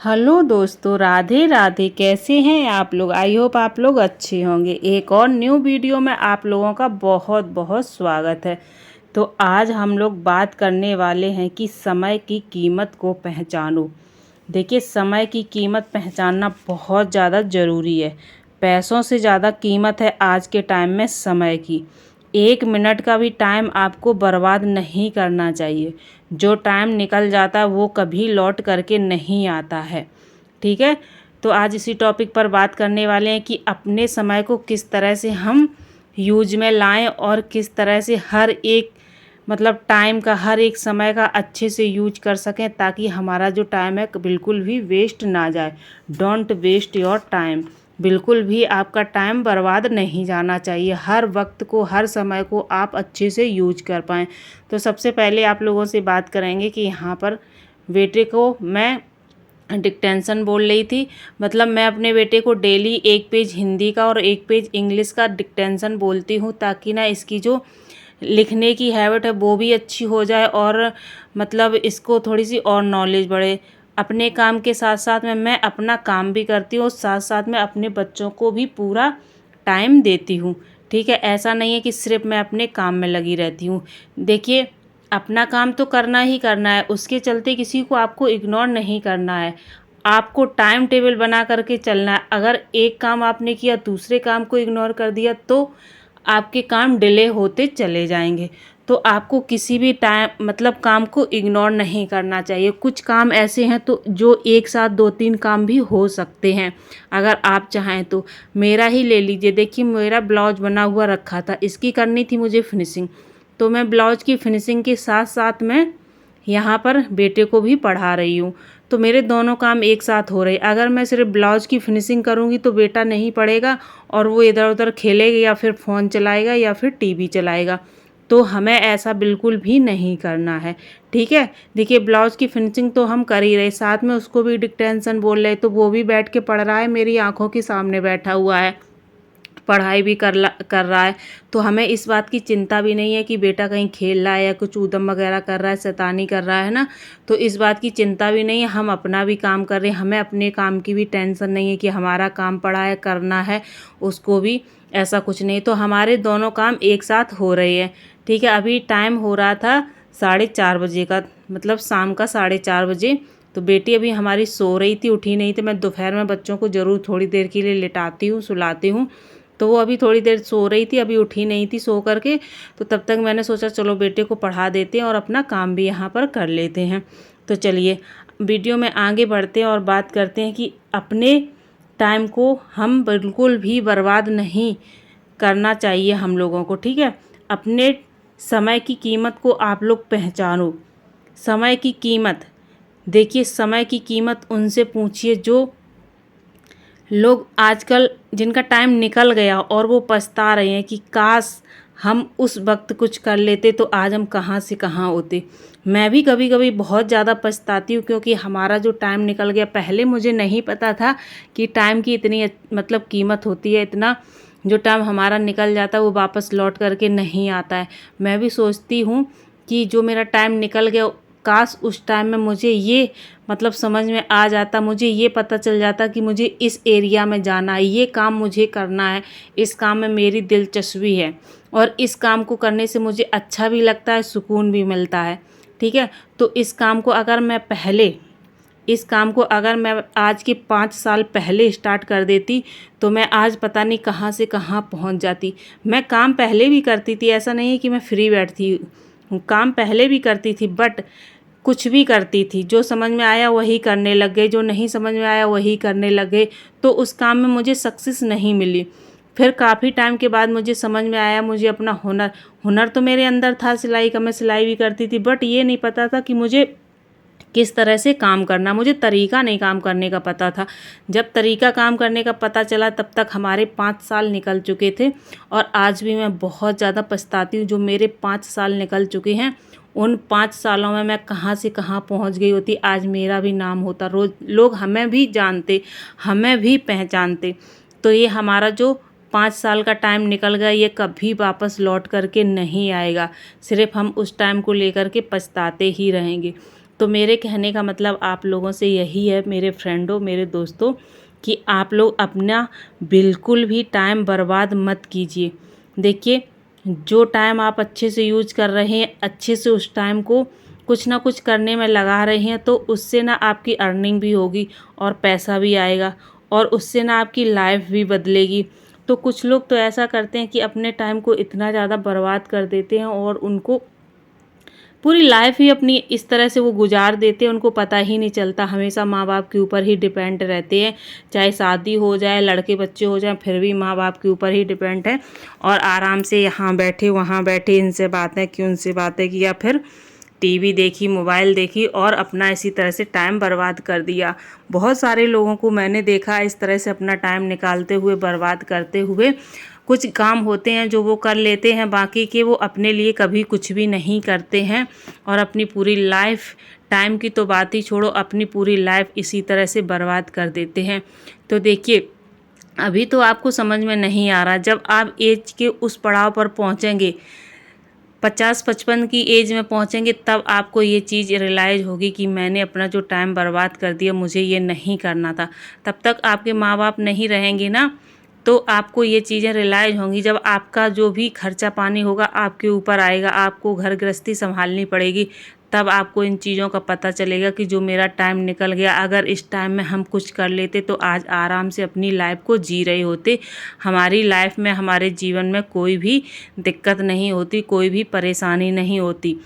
Hello दोस्तों, राधे राधे। कैसे हैं आप लोग? आई होप आप लोग अच्छे होंगे। एक और न्यू वीडियो में आप लोगों का बहुत बहुत स्वागत है। तो आज हम लोग बात करने वाले हैं कि समय की कीमत को पहचानो। देखिए, समय की कीमत पहचानना बहुत ज़्यादा ज़रूरी है। पैसों से ज़्यादा कीमत है आज के टाइम में समय की। 1 मिनट का भी टाइम आपको बर्बाद नहीं करना चाहिए। जो टाइम निकल जाता है वो कभी लौट करके नहीं आता है। ठीक है, तो आज इसी टॉपिक पर बात करने वाले हैं कि अपने समय को किस तरह से हम यूज में लाएं और किस तरह से हर एक टाइम का, हर एक समय का अच्छे से यूज कर सकें, ताकि हमारा जो टाइम है बिल्कुल भी वेस्ट ना जाए। Don't waste your time. बिल्कुल भी आपका टाइम बर्बाद नहीं जाना चाहिए। हर वक्त को, हर समय को आप अच्छे से यूज कर पाएँ। तो सबसे पहले आप लोगों से बात करेंगे कि यहाँ पर बेटे को मैं डिक्टेंशन बोल रही थी। मैं अपने बेटे को डेली 1 पेज हिंदी का और 1 पेज इंग्लिश का डिक्टेंशन बोलती हूँ, ताकि ना इसकी जो लिखने की हैबिट है वो भी अच्छी हो जाए और इसको थोड़ी सी और नॉलेज बढ़े। अपने काम के साथ साथ में मैं अपना काम भी करती हूँ और साथ साथ में अपने बच्चों को भी पूरा टाइम देती हूँ। ठीक है, ऐसा नहीं है कि सिर्फ मैं अपने काम में लगी रहती हूँ। देखिए, अपना काम तो करना ही करना है, उसके चलते किसी को आपको इग्नोर नहीं करना है। आपको टाइम टेबल बना करके चलना है। अगर एक काम आपने किया, दूसरे काम को इग्नोर कर दिया, तो आपके काम डिले होते चले जाएंगे। तो आपको किसी भी टाइम काम को इग्नोर नहीं करना चाहिए। कुछ काम ऐसे हैं तो जो एक साथ 2-3 काम भी हो सकते हैं अगर आप चाहें तो। मेरा ही ले लीजिए। देखिए, मेरा ब्लाउज बना हुआ रखा था, इसकी करनी थी मुझे फिनिशिंग। तो मैं ब्लाउज की फिनिशिंग के साथ साथ में यहाँ पर बेटे को भी पढ़ा रही हूँ। तो मेरे दोनों काम एक साथ हो रहे। अगर मैं सिर्फ ब्लाउज की फिनिशिंग करूँगी तो बेटा नहीं पढ़ेगा और वो इधर उधर खेलेगा या फिर फ़ोन चलाएगा या फिर टीवी चलाएगा। तो हमें ऐसा बिल्कुल भी नहीं करना है। ठीक है, देखिए, ब्लाउज की फिनिशिंग तो हम कर ही रहे, साथ में उसको भी डिक्टेंशन बोल रहे, तो वो भी बैठ के पढ़ रहा है, मेरी आंखों के सामने बैठा हुआ है, पढ़ाई भी कर रहा है। तो हमें इस बात की चिंता भी नहीं है कि बेटा कहीं खेल रहा है या कुछ ऊधम वगैरह कर रहा है, शैतानी कर रहा है ना। तो इस बात की चिंता भी नहीं है, हम अपना भी काम कर रहे हैं। हमें अपने काम की भी टेंशन नहीं है कि हमारा काम पड़ा है, करना है उसको भी, ऐसा कुछ नहीं। तो हमारे दोनों काम एक साथ हो रहे हैं। ठीक है, अभी टाइम हो रहा था 4:30 बजे का, शाम का 4:30 बजे। तो बेटी अभी हमारी सो रही थी, उठी नहीं थी। मैं दोपहर में बच्चों को ज़रूर थोड़ी देर के लिए लिटाती हूँ, सुलाती हूँ। तो वो अभी थोड़ी देर सो रही थी, अभी उठी नहीं थी सो करके। तो तब तक मैंने सोचा चलो बेटे को पढ़ा देते हैं और अपना काम भी यहाँ पर कर लेते हैं। तो चलिए वीडियो में आगे बढ़ते हैं और बात करते हैं कि अपने टाइम को हम बिल्कुल भी बर्बाद नहीं करना चाहिए हम लोगों को। ठीक है, अपने समय की कीमत को आप लोग पहचानो। समय की कीमत, देखिए, समय की कीमत उनसे पूछिए जो लोग आजकल, जिनका टाइम निकल गया और वो पछता रहे हैं कि काश हम उस वक्त कुछ कर लेते तो आज हम कहाँ से कहाँ होते। मैं भी कभी कभी बहुत ज़्यादा पछताती हूँ, क्योंकि हमारा जो टाइम निकल गया, पहले मुझे नहीं पता था कि टाइम की इतनी कीमत होती है। इतना जो टाइम हमारा निकल जाता है वो वापस लौट करके नहीं आता है। मैं भी सोचती हूँ कि जो मेरा टाइम निकल गया, काश उस टाइम में मुझे ये समझ में आ जाता, मुझे ये पता चल जाता कि मुझे इस एरिया में जाना है, ये काम मुझे करना है, इस काम में मेरी दिलचस्पी है और इस काम को करने से मुझे अच्छा भी लगता है, सुकून भी मिलता है। ठीक है, तो इस काम को अगर मैं आज के 5 साल पहले स्टार्ट कर देती तो मैं आज पता नहीं कहाँ से कहाँ पहुँच जाती। मैं काम पहले भी करती थी, ऐसा नहीं है कि मैं फ्री बैठती हूँ, काम पहले भी करती थी, बट कुछ भी करती थी, जो समझ में आया वही करने लग गए, जो नहीं समझ में आया वही करने लग गए। तो उस काम में मुझे सक्सेस नहीं मिली। फिर काफ़ी टाइम के बाद मुझे समझ में आया, मुझे अपना हुनर तो मेरे अंदर था सिलाई का, मैं सिलाई भी करती थी, बट ये नहीं पता था कि मुझे किस तरह से काम करना, मुझे तरीका नहीं काम करने का पता था। जब तरीका काम करने का पता चला तब तक हमारे 5 साल निकल चुके थे और आज भी मैं बहुत ज़्यादा पछताती हूँ। जो मेरे 5 साल निकल चुके हैं, उन 5 सालों में मैं कहाँ से कहाँ पहुँच गई होती, आज मेरा भी नाम होता, रोज़ लोग हमें भी जानते, हमें भी पहचानते। तो ये हमारा जो 5 साल का टाइम निकल गया, ये कभी वापस लौट करके नहीं आएगा। सिर्फ हम उस टाइम को लेकर के पछताते ही रहेंगे। तो मेरे कहने का मतलब आप लोगों से यही है, मेरे फ्रेंडों, मेरे दोस्तों, कि आप लोग अपना बिल्कुल भी टाइम बर्बाद मत कीजिए। देखिए, जो टाइम आप अच्छे से यूज कर रहे हैं, अच्छे से उस टाइम को कुछ ना कुछ करने में लगा रहे हैं, तो उससे ना आपकी अर्निंग भी होगी और पैसा भी आएगा और उससे ना आपकी लाइफ भी बदलेगी। तो कुछ लोग तो ऐसा करते हैं कि अपने टाइम को इतना ज़्यादा बर्बाद कर देते हैं और उनको पूरी लाइफ ही अपनी इस तरह से वो गुजार देते हैं, उनको पता ही नहीं चलता। हमेशा माँ बाप के ऊपर ही डिपेंड रहते हैं, चाहे शादी हो जाए, लड़के बच्चे हो जाए, फिर भी माँ बाप के ऊपर ही डिपेंड है। और आराम से यहाँ बैठे वहाँ बैठे, इनसे बातें की उनसे बातें की, या फिर टीवी देखी, मोबाइल देखी और अपना इसी तरह से टाइम बर्बाद कर दिया। बहुत सारे लोगों को मैंने देखा इस तरह से अपना टाइम निकालते हुए, बर्बाद करते हुए। कुछ काम होते हैं जो वो कर लेते हैं, बाकी के वो अपने लिए कभी कुछ भी नहीं करते हैं और अपनी पूरी लाइफ, टाइम की तो बात ही छोड़ो, अपनी पूरी लाइफ इसी तरह से बर्बाद कर देते हैं। तो देखिए, अभी तो आपको समझ में नहीं आ रहा, जब आप एज के उस पड़ाव पर पहुंचेंगे, 50-55 की एज में पहुंचेंगे, तब आपको ये चीज़ रियलाइज़ होगी कि मैंने अपना जो टाइम बर्बाद कर दिया, मुझे ये नहीं करना था। तब तक आपके माँ बाप नहीं रहेंगे ना, तो आपको ये चीज़ें रियलाइज़ होंगी। जब आपका जो भी खर्चा पानी होगा आपके ऊपर आएगा, आपको घर गृहस्थी संभालनी पड़ेगी, तब आपको इन चीज़ों का पता चलेगा कि जो मेरा टाइम निकल गया, अगर इस टाइम में हम कुछ कर लेते तो आज आराम से अपनी लाइफ को जी रहे होते। हमारी लाइफ में, हमारे जीवन में कोई भी दिक्कत नहीं होती, कोई भी परेशानी नहीं होती।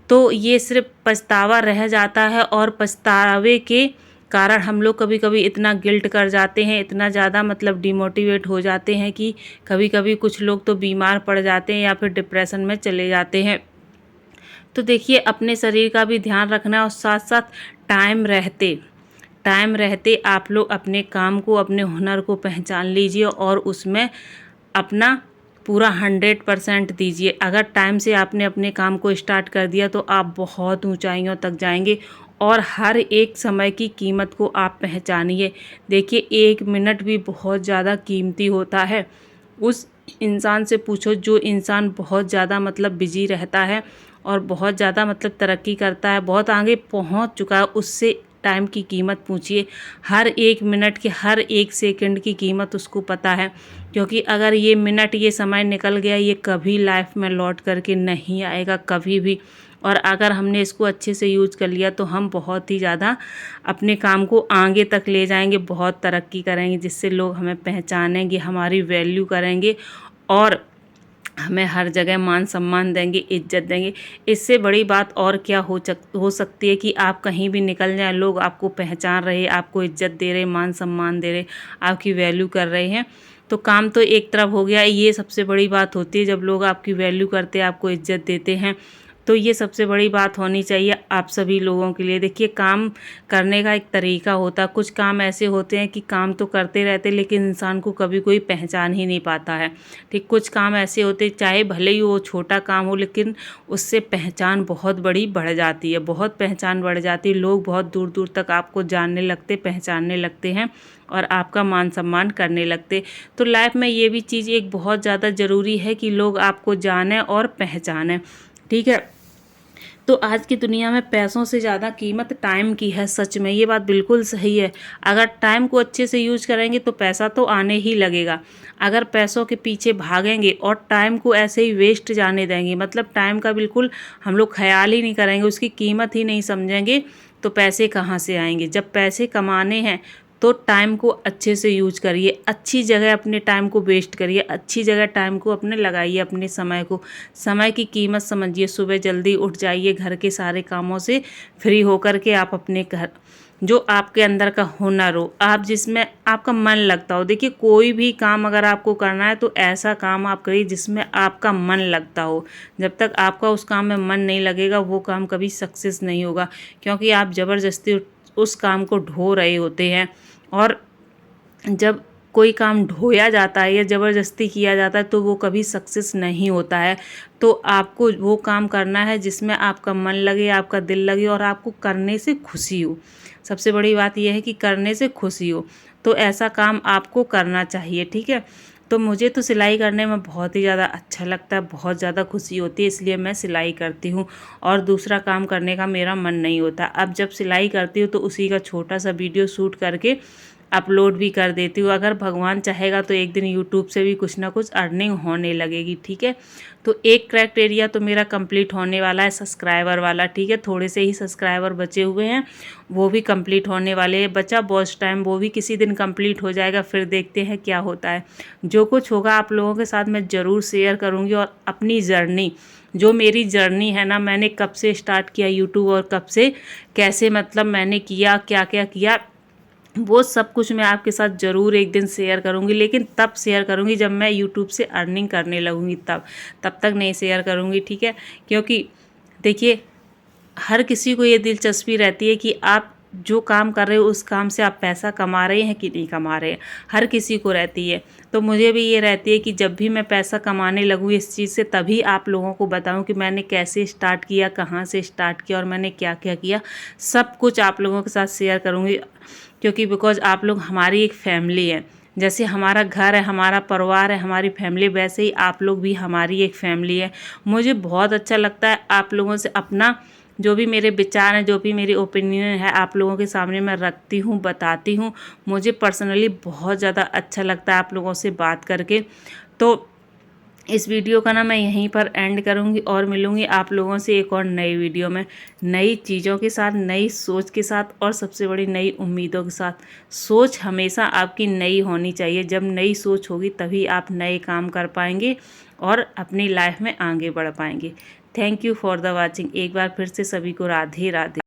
तो ये सिर्फ पछतावा रह जाता है और पछतावे के कारण हम लोग कभी कभी इतना गिल्ट कर जाते हैं, इतना ज़्यादा मतलब डिमोटिवेट हो जाते हैं कि कभी कभी कुछ लोग तो बीमार पड़ जाते हैं या फिर डिप्रेशन में चले जाते हैं। तो देखिए, अपने शरीर का भी ध्यान रखना है और साथ साथ टाइम रहते आप लोग अपने काम को, अपने हुनर को पहचान लीजिए और उसमें अपना पूरा 100% दीजिए। अगर टाइम से आपने अपने काम को स्टार्ट कर दिया तो आप बहुत ऊंचाइयों तक जाएंगे और हर एक समय की कीमत को आप पहचानिए। देखिए, एक मिनट भी बहुत ज़्यादा कीमती होता है। उस इंसान से पूछो जो इंसान बहुत ज़्यादा मतलब बिजी रहता है और बहुत ज़्यादा मतलब तरक्की करता है, बहुत आगे पहुंच चुका है, उससे टाइम की कीमत पूछिए। हर एक मिनट की, हर एक सेकंड की कीमत उसको पता है, क्योंकि अगर ये मिनट, ये समय निकल गया, ये कभी लाइफ में लौट करके नहीं आएगा, कभी भी। और अगर हमने इसको अच्छे से यूज कर लिया तो हम बहुत ही ज़्यादा अपने काम को आगे तक ले जाएंगे, बहुत तरक्की करेंगे, जिससे लोग हमें पहचानेंगे, हमारी वैल्यू करेंगे और हमें हर जगह मान सम्मान देंगे, इज्जत देंगे। इससे बड़ी बात और क्या हो सकती है कि आप कहीं भी निकल जाएं, लोग आपको पहचान रहे, आपको इज्जत दे रहे, मान सम्मान दे रहे, आपकी वैल्यू कर रहे हैं। तो काम तो एक तरफ हो गया, ये सबसे बड़ी बात होती है जब लोग आपकी वैल्यू करते हैं, आपको इज्जत देते हैं। तो ये सबसे बड़ी बात होनी चाहिए आप सभी लोगों के लिए। देखिए, काम करने का एक तरीका होता है। कुछ काम ऐसे होते हैं कि काम तो करते रहते लेकिन इंसान को कभी कोई पहचान ही नहीं पाता है। ठीक, कुछ काम ऐसे होते, चाहे भले ही वो छोटा काम हो, लेकिन उससे पहचान बहुत बड़ी बढ़ जाती है, बहुत पहचान बढ़ जाती है। लोग बहुत दूर दूर तक आपको जानने लगते, पहचानने लगते हैं और आपका मान सम्मान करने लगते। तो लाइफ में ये भी चीज़ एक बहुत ज़्यादा ज़रूरी है कि लोग आपको जानें और पहचानें। ठीक है, तो आज की दुनिया में पैसों से ज़्यादा कीमत टाइम की है। सच में ये बात बिल्कुल सही है। अगर टाइम को अच्छे से यूज करेंगे तो पैसा तो आने ही लगेगा। अगर पैसों के पीछे भागेंगे और टाइम को ऐसे ही वेस्ट जाने देंगे, मतलब टाइम का बिल्कुल हम लोग ख्याल ही नहीं करेंगे, उसकी कीमत ही नहीं समझेंगे, तो पैसे कहाँ से आएंगे। जब पैसे कमाने हैं तो टाइम को अच्छे से यूज करिए, अच्छी जगह अपने टाइम को वेस्ट करिए, अच्छी जगह टाइम को अपने लगाइए, अपने समय को, समय की कीमत समझिए। सुबह जल्दी उठ जाइए, घर के सारे कामों से फ्री होकर के आप अपने घर, जो आपके अंदर का हुनर हो, आप जिसमें आपका मन लगता हो। देखिए, कोई भी काम अगर आपको करना है तो ऐसा काम आप करिए जिसमें आपका मन लगता हो। जब तक आपका उस काम में मन नहीं लगेगा वो काम कभी सक्सेस नहीं होगा, क्योंकि आप ज़बरदस्ती उस काम को ढो रहे होते हैं। और जब कोई काम ढोया जाता है या ज़बरदस्ती किया जाता है तो वो कभी सक्सेस नहीं होता है। तो आपको वो काम करना है जिसमें आपका मन लगे, आपका दिल लगे और आपको करने से खुशी हो। सबसे बड़ी बात यह है कि करने से खुशी हो, तो ऐसा काम आपको करना चाहिए। ठीक है, तो मुझे तो सिलाई करने में बहुत ही ज़्यादा अच्छा लगता है, बहुत ज़्यादा खुशी होती है, इसलिए मैं सिलाई करती हूँ और दूसरा काम करने का मेरा मन नहीं होता। अब जब सिलाई करती हूँ तो उसी का छोटा सा वीडियो शूट करके अपलोड भी कर देती हूँ। अगर भगवान चाहेगा तो एक दिन यूट्यूब से भी कुछ ना कुछ अर्निंग होने लगेगी, ठीक है। तो एक क्राइटेरिया तो मेरा कंप्लीट होने वाला है सब्सक्राइबर वाला, ठीक है। थोड़े से ही सब्सक्राइबर बचे हुए हैं, वो भी कंप्लीट होने वाले हैं। बचा बहुत टाइम, वो भी किसी दिन कंप्लीट हो जाएगा, फिर देखते हैं क्या होता है। जो कुछ होगा आप लोगों के साथ मैं ज़रूर शेयर करूँगी। और अपनी जर्नी, जो मेरी जर्नी है ना, मैंने कब से स्टार्ट किया यूट्यूब और कब से कैसे मतलब मैंने किया, क्या क्या किया, वो सब कुछ मैं आपके साथ ज़रूर एक दिन शेयर करूँगी। लेकिन तब शेयर करूँगी जब मैं यूट्यूब से अर्निंग करने लगूँगी, तब तक नहीं शेयर करूँगी, ठीक है। क्योंकि देखिए, हर किसी को ये दिलचस्पी रहती है कि आप जो काम कर रहे हो उस काम से आप पैसा कमा रहे हैं कि नहीं कमा रहे हैं, हर किसी को रहती है। तो मुझे भी ये रहती है कि जब भी मैं पैसा कमाने लगूँ इस चीज़ से, तभी आप लोगों को बताऊं कि मैंने कैसे स्टार्ट किया, कहाँ से स्टार्ट किया और मैंने क्या क्या किया। सब कुछ आप लोगों के साथ शेयर करूँगी, क्योंकि बिकॉज आप लोग हमारी एक फैमिली है। जैसे हमारा घर है, हमारा परिवार है, हमारी फैमिली, वैसे ही आप लोग भी हमारी एक फैमिली है। मुझे बहुत अच्छा लगता है आप लोगों से अपना जो भी मेरे विचार हैं, जो भी मेरी ओपिनियन है, आप लोगों के सामने मैं रखती हूँ, बताती हूँ। मुझे पर्सनली बहुत ज़्यादा अच्छा लगता है आप लोगों से बात करके। तो इस वीडियो का ना मैं यहीं पर एंड करूँगी और मिलूँगी आप लोगों से एक और नई वीडियो में, नई चीज़ों के साथ, नई सोच के साथ और सबसे बड़ी नई उम्मीदों के साथ। सोच हमेशा आपकी नई होनी चाहिए। जब नई सोच होगी तभी आप नए काम कर पाएंगे और अपनी लाइफ में आगे बढ़ पाएंगे। Thank you for the watching. एक बार फिर से सभी को राधे राधे।